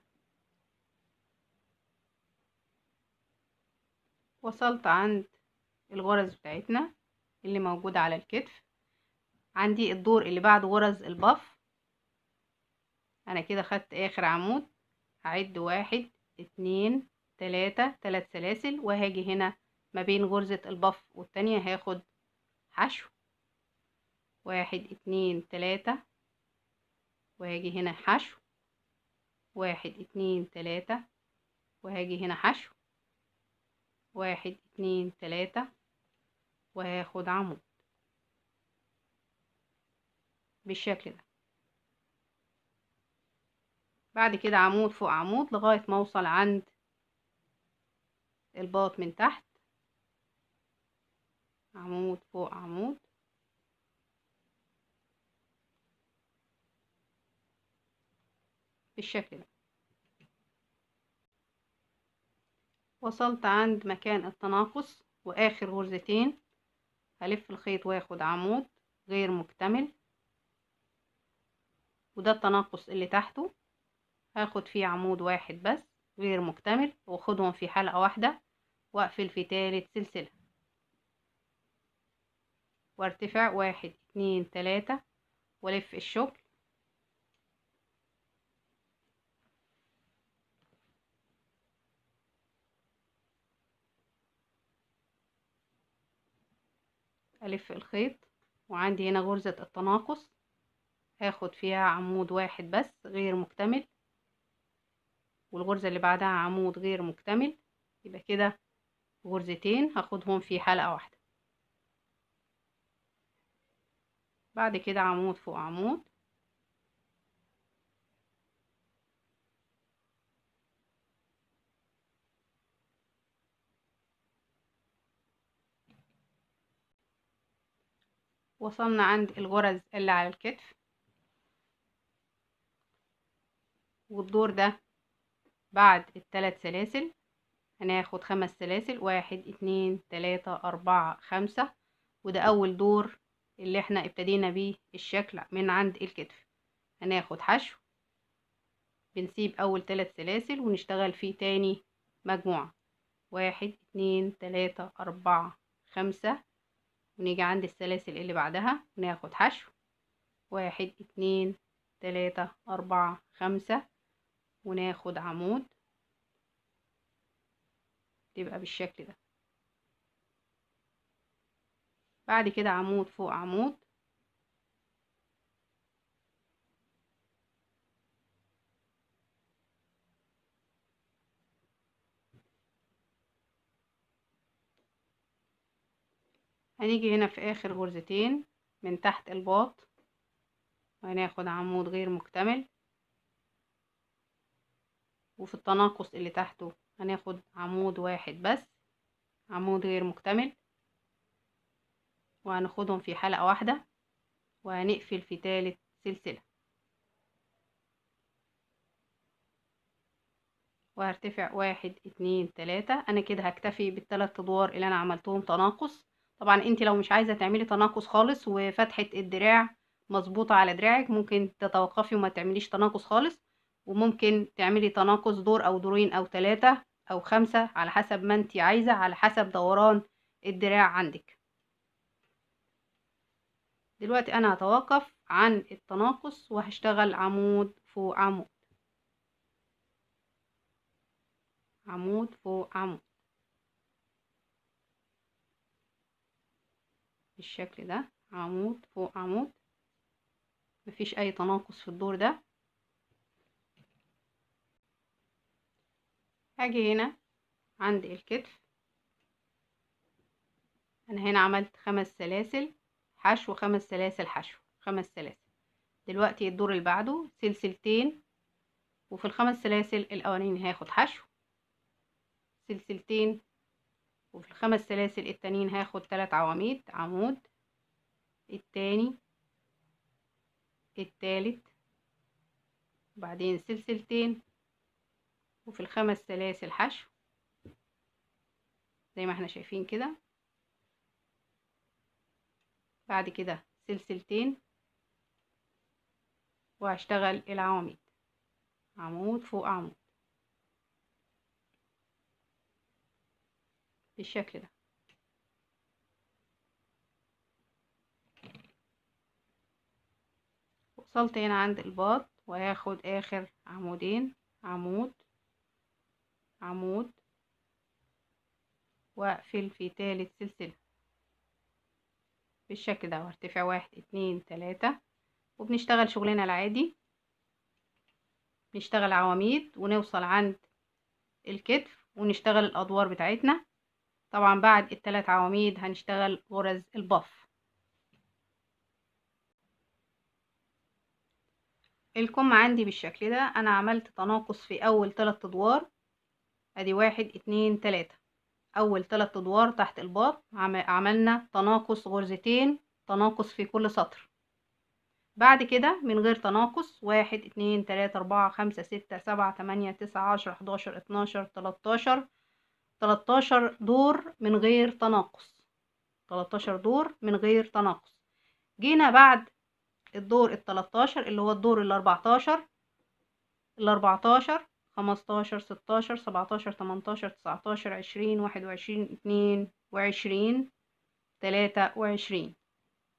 وصلت عند الغرز بتاعتنا اللي موجودة على الكتف. عندي الدور اللي بعد غرز البف، انا كده خدت اخر عمود، هعد 1 2 3 3 سلاسل، وهاجي هنا ما بين غرزة البف والتانية هاخد حشو، 1 2 3، وهاجي هنا حشو، 1 2 3، وهاجي هنا حشو، 1 2 3، وهاخد عمود بالشكل ده. بعد كده عمود فوق عمود لغاية ما اوصل عند الباط من تحت، عمود فوق عمود، بالشكل ده. وصلت عند مكان التناقص واخر غرزتين، هلف الخيط واخد عمود غير مكتمل، وده التناقص اللي تحته، هاخد فيه عمود واحد بس غير مكتمل، واخدهم في حلقة واحدة، واقفل في تالت سلسلة، وارتفع 1 2 3، والف الشغل. الف الخيط، وعندي هنا غرزة التناقص هاخد فيها عمود واحد بس غير مكتمل، والغرزة اللي بعدها عمود غير مكتمل، يبقى كده غرزتين هاخدهم في حلقة واحدة. بعد كده عمود فوق عمود، وصلنا عند الغرز اللي على الكتف، والدور ده بعد الثلاث سلاسل هناخد 5 سلاسل، 1 2 3 4 5، وده اول دور اللي احنا ابتدينا بيه الشكل من عند الكتف. هناخد حشو، بنسيب اول 3 سلاسل ونشتغل فيه تاني مجموعة، 1 2 3 4 5، ونيجي عند السلاسل اللي بعدها وناخد حشو، 1 2 3 4 5، وناخد عمود، تبقى بالشكل ده. بعد كده عمود فوق عمود، هنيجي هنا في اخر غرزتين من تحت الباط وهناخد عمود غير مكتمل، وفي التناقص اللي تحته هناخد عمود واحد بس، عمود غير مكتمل، وهناخدهم في حلقة واحدة وهنقفل في تالت سلسلة، وهرتفع 1 2 3. انا كده هكتفي بالثلاث ادوار اللي انا عملتهم تناقص. طبعا انت لو مش عايزة تعملي تناقص خالص وفتحة الدراع مظبوطة على دراعك، ممكن تتوقفي وما تعمليش تناقص خالص، وممكن تعملي تناقص دور او دورين او 3 او 5 على حسب ما انت عايزة، على حسب دوران الدراع عندك. دلوقتي انا هتوقف عن التناقص وهشتغل عمود فوق عمود، عمود فوق عمود بالشكل ده، عمود فوق عمود، مفيش اي تناقص في الدور ده. هاجي هنا عند الكتف، انا هنا عملت 5 سلاسل حشو، 5 سلاسل حشو، 5 سلاسل. دلوقتي الدور اللي بعده سلسلتين، وفي الخمس سلاسل الاولانيين هاخد حشو، سلسلتين، وفي الخمس سلاسل التانيين هاخد 3 عواميد، عمود، التاني، التالت، وبعدين سلسلتين، وفي الخمس سلاسل حشو زي ما احنا شايفين كده. بعد كده سلسلتين، وهشتغل العواميد، عمود فوق عمود بالشكل ده. وصلت هنا عند الباط وهاخد اخر عمودين، عمود، عمود، واقفل في تالت سلسلة بالشكل ده، وارتفع 1 2 3. وبنشتغل شغلنا العادي، نشتغل عواميد ونوصل عند الكتف ونشتغل الادوار بتاعتنا. طبعا بعد ال3 عواميد هنشتغل غرز البف. الكم عندي بالشكل ده، انا عملت تناقص في اول 3 ادوار، ادي 1 2 3. اول 3 ادوار تحت الباط عملنا تناقص غرزتين، تناقص في كل سطر. بعد كده من غير تناقص 1 2 3 4 5 6 7 8 9 10 11 12 13، 13 دور من غير تناقص، 13 دور من غير تناقص. جينا بعد الدور ال13 اللي هو الدور ال14، ال14 15 16 17 18 19 20 21 22 23.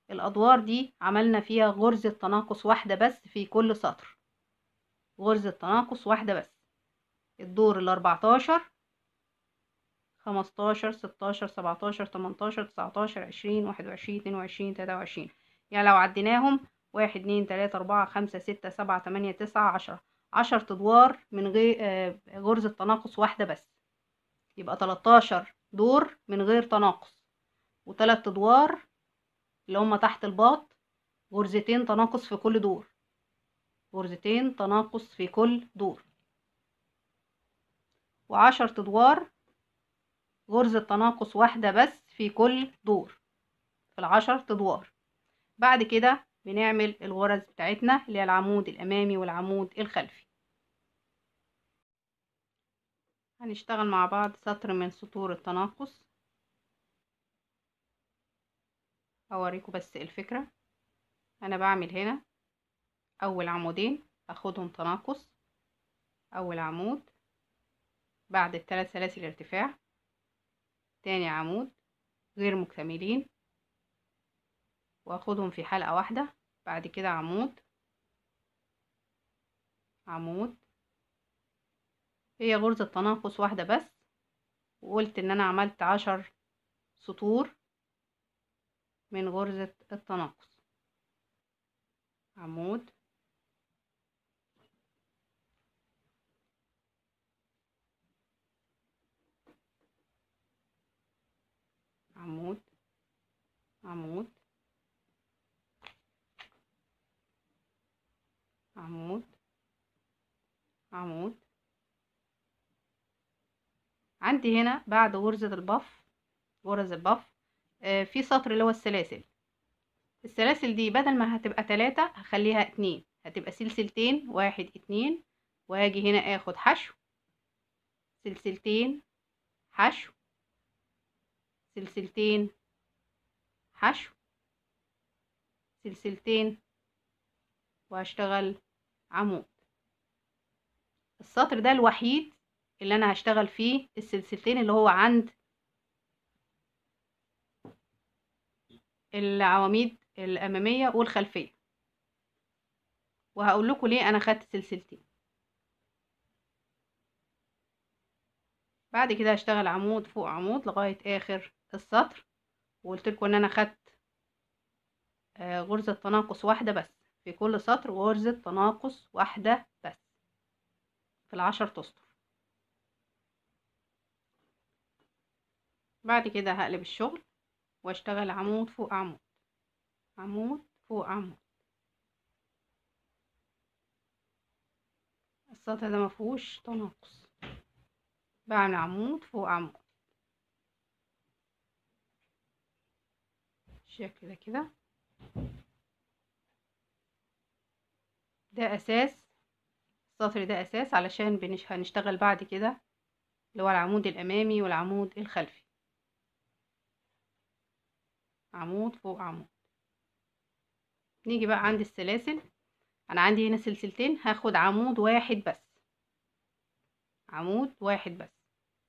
الأدوار دي عملنا فيها غرزة تناقص واحدة بس في كل سطر، غرزة تناقص واحدة بس. الدور ال14 15 16 17 18 19 20 21 22 23. يعني لو عديناهم 1 2 3 4 5 6 7 8 9 10، 10 ادوار من غير غرزة تناقص واحدة بس، يبقى 13 دور من غير تناقص، وثلاث ادوار اللي هما تحت الباط غرزتين تناقص في كل دور، غرزتين تناقص في كل دور، و10 ادوار غرزة تناقص واحدة بس في كل دور في ال10 ادوار. بعد كده بنعمل الغرز بتاعتنا اللي هي العمود الامامي والعمود الخلفي. هنشتغل مع بعض سطر من سطور التناقص، اوريكم بس الفكرة. انا بعمل هنا اول عمودين اخدهم تناقص، اول عمود بعد ال3 سلاسل ارتفاع، تاني عمود غير مكتملين واخدهم في حلقة واحدة، بعد كده عمود، عمود، هي غرزة تناقص واحدة بس. وقلت ان انا عملت 10 سطور من غرزة التناقص. عمود، عمود، عمود، عمود، عمود. عندي هنا بعد غرزة البف، غرز البف، في سطر اللي هو السلاسل. السلاسل دي بدل ما هتبقى 3 هخليها 2، هتبقى سلسلتين، 1 2، وهاجي هنا اخد حشو، سلسلتين، حشو، سلسلتين، حشو، سلسلتين، وهشتغل عمود. السطر ده الوحيد اللي انا هشتغل فيه السلسلتين اللي هو عند العواميد الاماميه والخلفيه، وهقول لكم ليه انا خدت سلسلتين. بعد كده هشتغل عمود فوق عمود لغايه اخر السطر، وقلت لكم ان انا خدت غرزه تناقص واحده بس في كل سطر، غرزه تناقص واحده بس في ال10 اسطر. بعد كده هقلب الشغل واشتغل عمود فوق عمود، عمود فوق عمود. السطر ده مفيهوش تناقص، بعمل عمود فوق عمود بالشكل ده كده. ده اساس، السطر ده اساس علشان هنشتغل بعد كده اللي هو العمود الامامي والعمود الخلفي. عمود فوق عمود. نيجي بقى عند السلاسل، انا عندي هنا سلسلتين، هاخد عمود واحد بس، عمود واحد بس.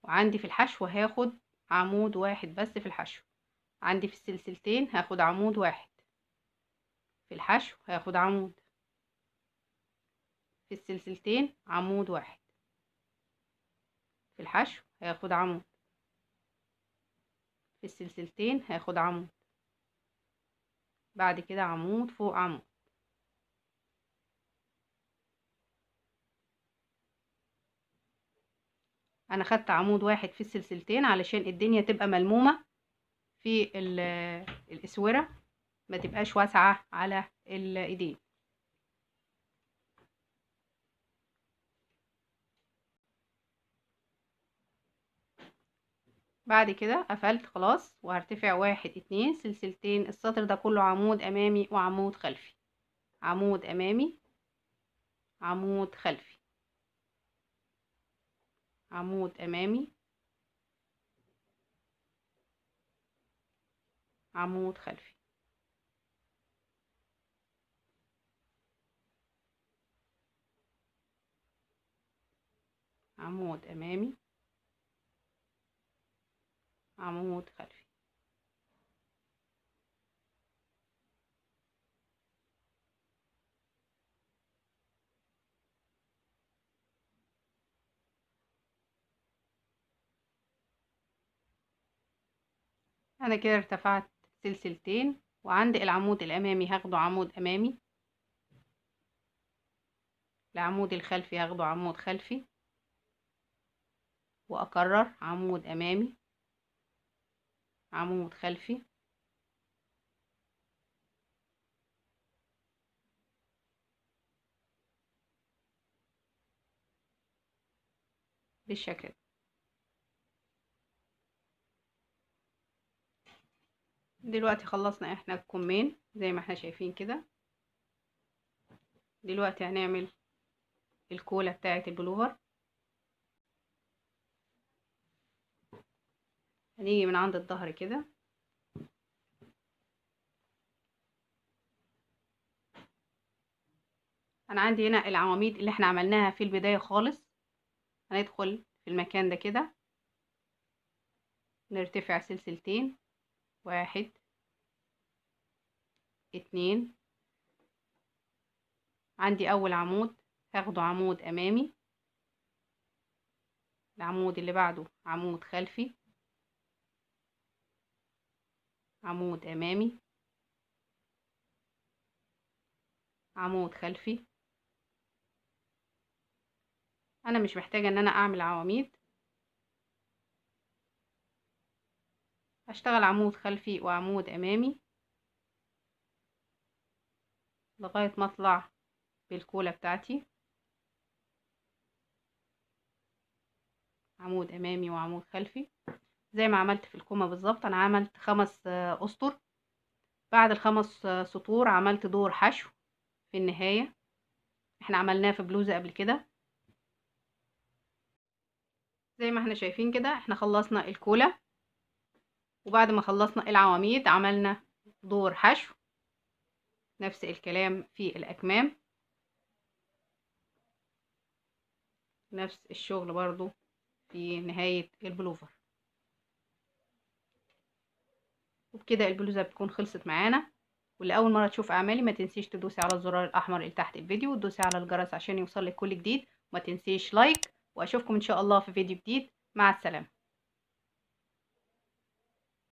وعندي في الحشو هاخد عمود واحد بس في الحشو. عندي في السلسلتين هاخد عمود واحد، في الحشو هاخد عمود، في السلسلتين عمود واحد، في الحشو هاخد عمود، في السلسلتين هاخد عمود. بعد كده عمود فوق عمود. انا خدت عمود واحد في السلسلتين علشان الدنيا تبقى ملمومة في الاسورة، ما تبقاش واسعة على الايدين. بعد كده قفلت خلاص، وهرتفع 1 2 سلسلتين. السطر ده كله عمود امامي وعمود خلفي، عمود امامي، عمود خلفي، عمود امامي، عمود خلفي. عمود امامي، عمود خلفي. انا كده ارتفعت سلسلتين، وعند العمود الامامي هاخده عمود امامي، العمود الخلفي هاخده عمود خلفي، واكرر عمود امامي، عمود خلفي، بالشكل ده. دلوقتي خلصنا احنا الكمين زي ما احنا شايفين كده. دلوقتي هنعمل الكولة بتاعة البلوفر. هنيجي من عند الظهر كده، انا عندي هنا العواميد اللي احنا عملناها في البداية خالص. هندخل في المكان ده كده، نرتفع سلسلتين، 1 2. عندي اول عمود هاخده عمود امامي، العمود اللي بعده عمود خلفي، عمود امامي، عمود خلفي. انا مش محتاجة ان انا اعمل عواميد، هشتغل عمود خلفي وعمود امامي لغاية ما اطلع بالكولة بتاعتي. عمود امامي وعمود خلفي زي ما عملت في الكومة بالظبط. انا عملت 5 اسطر. بعد ال5 سطور عملت دور حشو في النهاية، احنا عملناه في بلوزة قبل كده. زي ما احنا شايفين كده احنا خلصنا الكولة، وبعد ما خلصنا العواميد عملنا دور حشو. نفس الكلام في الأكمام، نفس الشغل برضو في نهاية البلوفر. وبكده البلوزة بتكون خلصت معانا. واللي أول مرة تشوف أعمالي ما تنسيش تدوسي على الزرار الأحمر اللي تحت الفيديو، وتدوسي على الجرس عشان يوصلك كل جديد، وما تنسيش لايك. وأشوفكم إن شاء الله في فيديو جديد. مع السلامة.